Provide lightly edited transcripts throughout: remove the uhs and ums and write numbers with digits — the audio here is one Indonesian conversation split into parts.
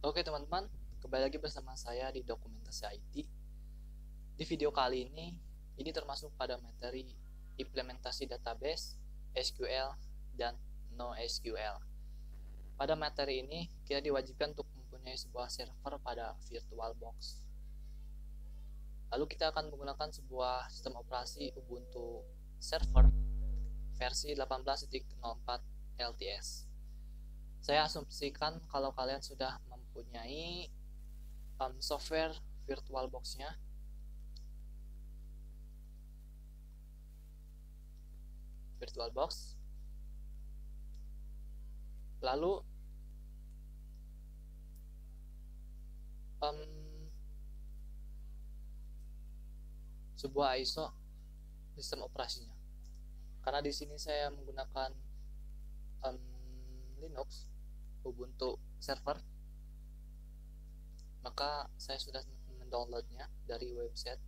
Oke teman-teman, kembali lagi bersama saya di Dokumentasi IT. Di video kali ini termasuk pada materi implementasi database, SQL, dan NoSQL. Pada materi ini, kita diwajibkan untuk mempunyai sebuah server pada VirtualBox. Lalu kita akan menggunakan sebuah sistem operasi Ubuntu Server versi 18.04 LTS. Saya asumsikan kalau kalian sudah mempunyai software VirtualBox-nya. VirtualBox. Lalu sebuah ISO sistem operasinya. Karena di sini saya menggunakan Linux Ubuntu Server, maka saya sudah mendownloadnya dari website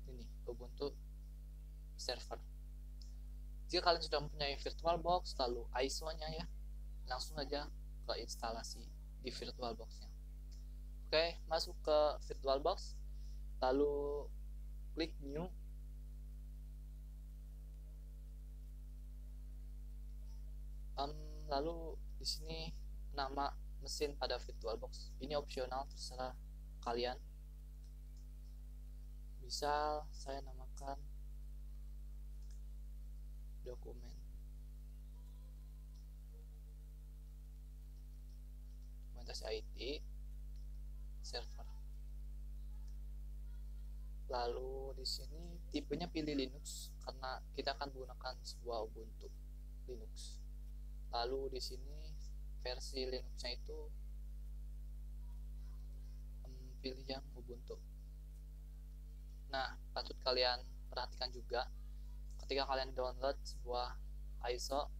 ini, Ubuntu Server. Jika kalian sudah mempunyai VirtualBox lalu ISO-nya ya, langsung aja ke instalasi di VirtualBox-nya. Oke, masuk ke VirtualBox, lalu klik New. Lalu di sini nama mesin pada VirtualBox ini opsional, terserah kalian. Misal saya namakan dokumentasi IT server. Lalu di sini tipenya pilih Linux karena kita akan menggunakan sebuah Ubuntu Linux. Lalu di sini versi Linux-nya itu pilih yang Ubuntu. Nah, patut kalian perhatikan juga ketika kalian download sebuah ISO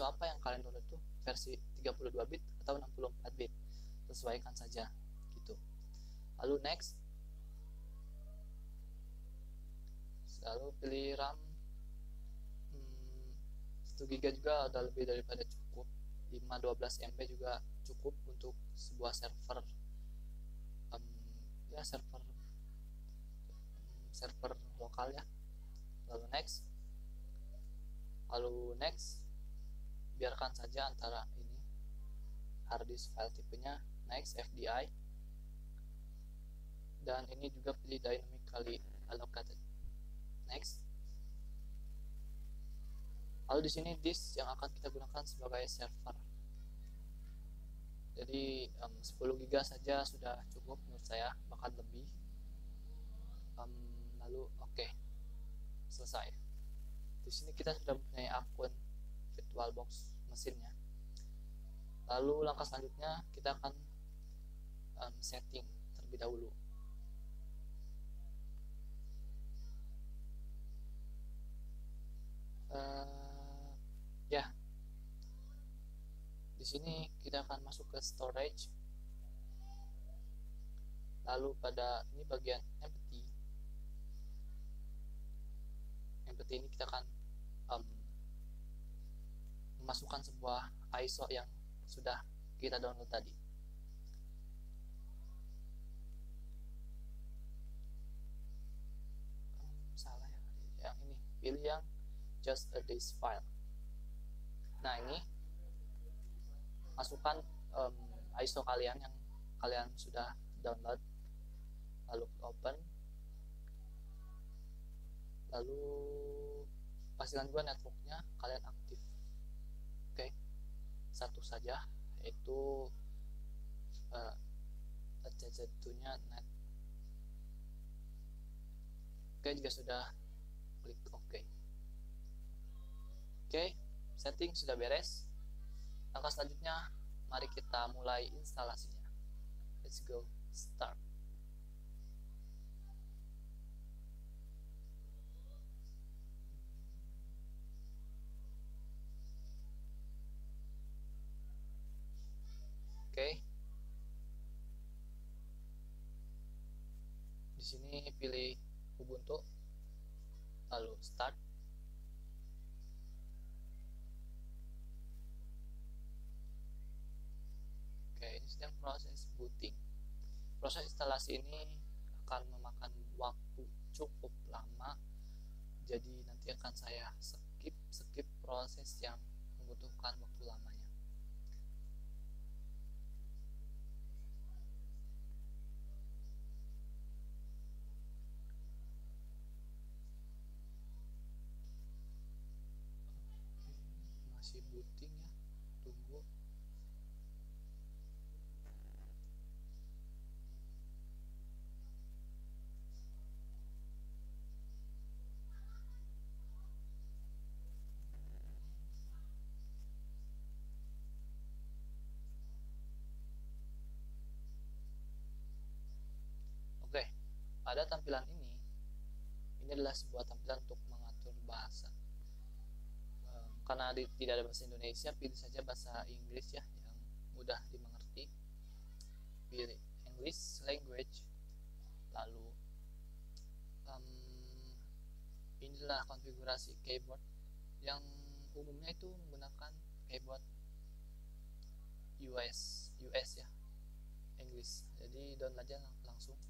apa yang kalian download itu versi 32 bit atau 64 bit, sesuaikan saja gitu. Lalu next, lalu pilih RAM 1 GB juga udah lebih daripada cukup. 512 MB juga cukup untuk sebuah server server lokal ya. Lalu next, biarkan saja antara ini harddisk file tipenya, next FDI, dan ini juga pilih dynamically allocated, next. Lalu di sini disk yang akan kita gunakan sebagai server. Jadi 10 GB saja sudah cukup menurut saya, bahkan lebih. Lalu oke, selesai. Di sini kita sudah mempunyai akun VirtualBox mesinnya. Lalu langkah selanjutnya kita akan setting terlebih dahulu. Ya, di sini kita akan masuk ke storage. Lalu pada ini bagian empty ini kita akan memasukkan sebuah ISO yang sudah kita download tadi. Salah ya, yang ini pilih yang just a disk file. Nah, ini masukkan ISO kalian yang kalian sudah download, lalu open, lalu pastikan juga networknya kalian aktif. Oke, satu saja, yaitu nya net. Oke, jika sudah klik OK. Oke, setting sudah beres. Langkah selanjutnya, mari kita mulai instalasinya. Let's go, start. Oke. Di sini pilih Ubuntu, lalu start. proses instalasi ini akan memakan waktu cukup lama, jadi nanti akan saya skip proses yang membutuhkan waktu lamanya. Masih booting ya, tunggu. Oke, pada tampilan ini adalah sebuah tampilan untuk mengatur bahasa. Karena tidak ada bahasa Indonesia, pilih saja bahasa Inggris ya, yang mudah dimengerti. Pilih English language. Lalu inilah konfigurasi keyboard yang umumnya itu menggunakan keyboard US ya, English. Jadi download aja langsung.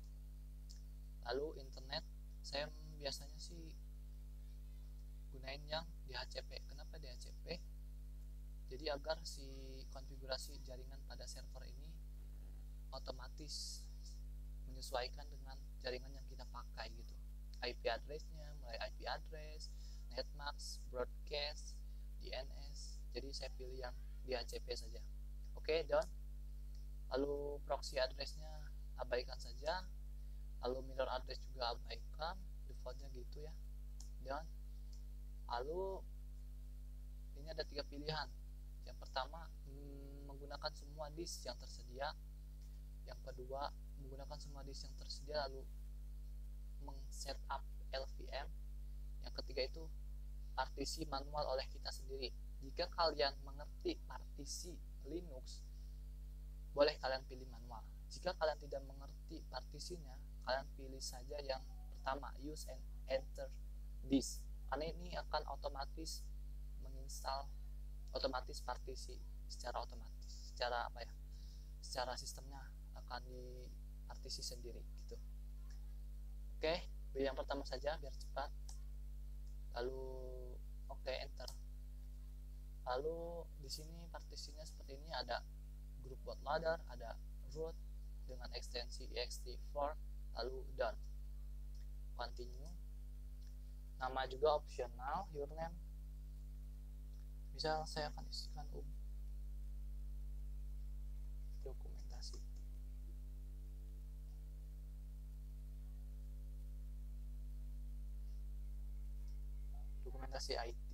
Lalu internet, saya biasanya sih gunain yang DHCP. Kenapa DHCP? Jadi agar si konfigurasi jaringan pada server ini otomatis menyesuaikan dengan jaringan yang kita pakai gitu. IP address-nya mulai IP address, netmask, broadcast, DNS. Jadi saya pilih yang DHCP saja. Oke, done. Lalu proxy address-nya abaikan saja. Lalu mirror address juga abaikan, defaultnya gitu ya. Done. Lalu ini ada 3 pilihan. Yang pertama, menggunakan semua disk yang tersedia. Yang kedua, menggunakan semua disk yang tersedia lalu meng-setup LVM. Yang ketiga itu partisi manual oleh kita sendiri. Jika kalian mengerti partisi Linux, boleh kalian pilih manual. Jika kalian tidak mengerti partisinya, kalian pilih saja yang pertama, use and enter disk, karena ini akan otomatis menginstal otomatis partisi secara otomatis, secara apa ya, secara sistemnya akan dipartisi sendiri gitu. Oke, pilih yang pertama saja biar cepat. Lalu oke, enter. Lalu di sini partisinya seperti ini, ada group bootloader, ada root dengan ekstensi ext4, lalu done. Continue. Nama juga opsional, your name. Misal saya akan isikan dokumentasi. Dokumentasi IT.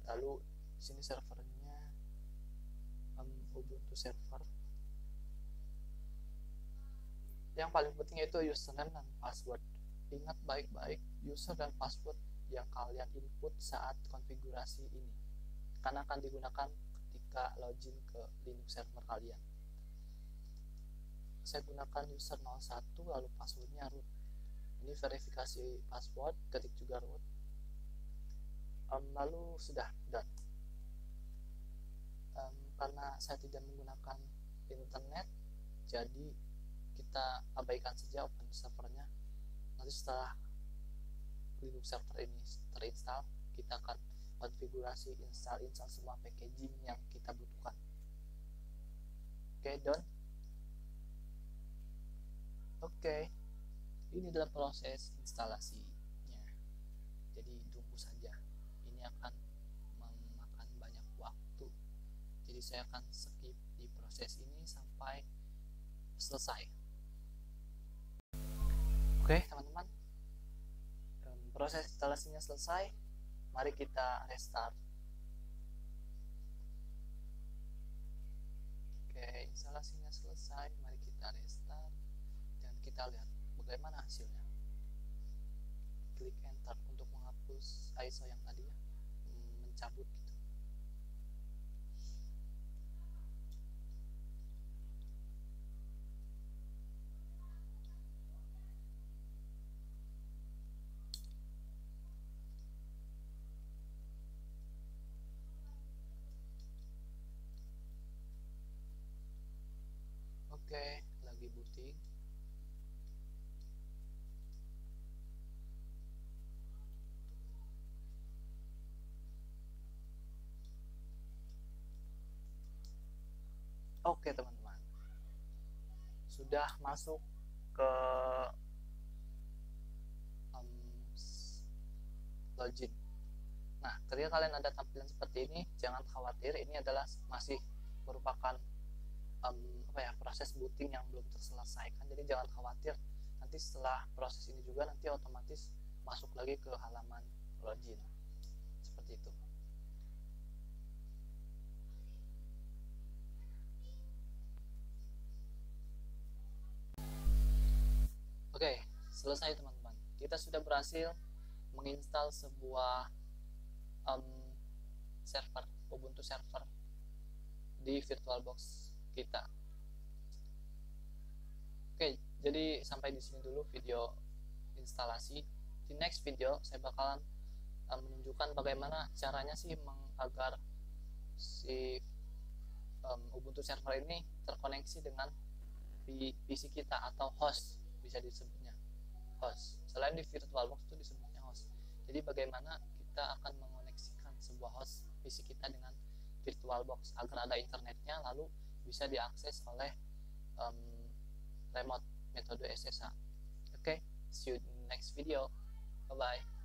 Lalu di sini servernya Ubuntu server. Yang paling penting itu username dan password. Ingat baik-baik user dan password yang kalian input saat konfigurasi ini, karena akan digunakan ketika login ke Linux server kalian. Saya gunakan user 01 lalu passwordnya root. Ini verifikasi password, ketik juga root. Lalu sudah done. Karena saya tidak menggunakan internet, jadi kita abaikan saja open servernya. Nanti setelah Linux server ini terinstall, kita akan konfigurasi install semua packaging yang kita butuhkan. Oke, done. Oke, ini adalah proses instalasinya. Jadi tunggu saja. Ini akan memakan banyak waktu. Jadi saya akan skip di proses ini sampai selesai. Oke, teman-teman. Proses instalasinya selesai. Mari kita restart. Oke, instalasinya selesai. Mari kita restart dan kita lihat bagaimana hasilnya. Klik enter untuk menghapus ISO yang tadi ya, mencabut gitu. Oke, lagi booting. Oke teman-teman, sudah masuk ke login. Nah, ketika kalian ada tampilan seperti ini, jangan khawatir, ini adalah masih merupakan proses booting yang belum terselesaikan. Jadi jangan khawatir, nanti setelah proses ini juga nanti otomatis masuk lagi ke halaman login. Seperti itu. Oke, selesai teman-teman. Kita sudah berhasil menginstal sebuah server, Ubuntu server di VirtualBox kita. Oke, jadi sampai di sini dulu video instalasi. Di next video saya bakalan menunjukkan bagaimana caranya sih agar si Ubuntu server ini terkoneksi dengan PC kita atau host, bisa disebutnya host. Selain di VirtualBox itu disebutnya host. Jadi bagaimana kita akan mengoneksikan sebuah host PC kita dengan VirtualBox agar ada internetnya, lalu bisa diakses oleh remote metode SSH. Oke, see you in the next video. Bye bye.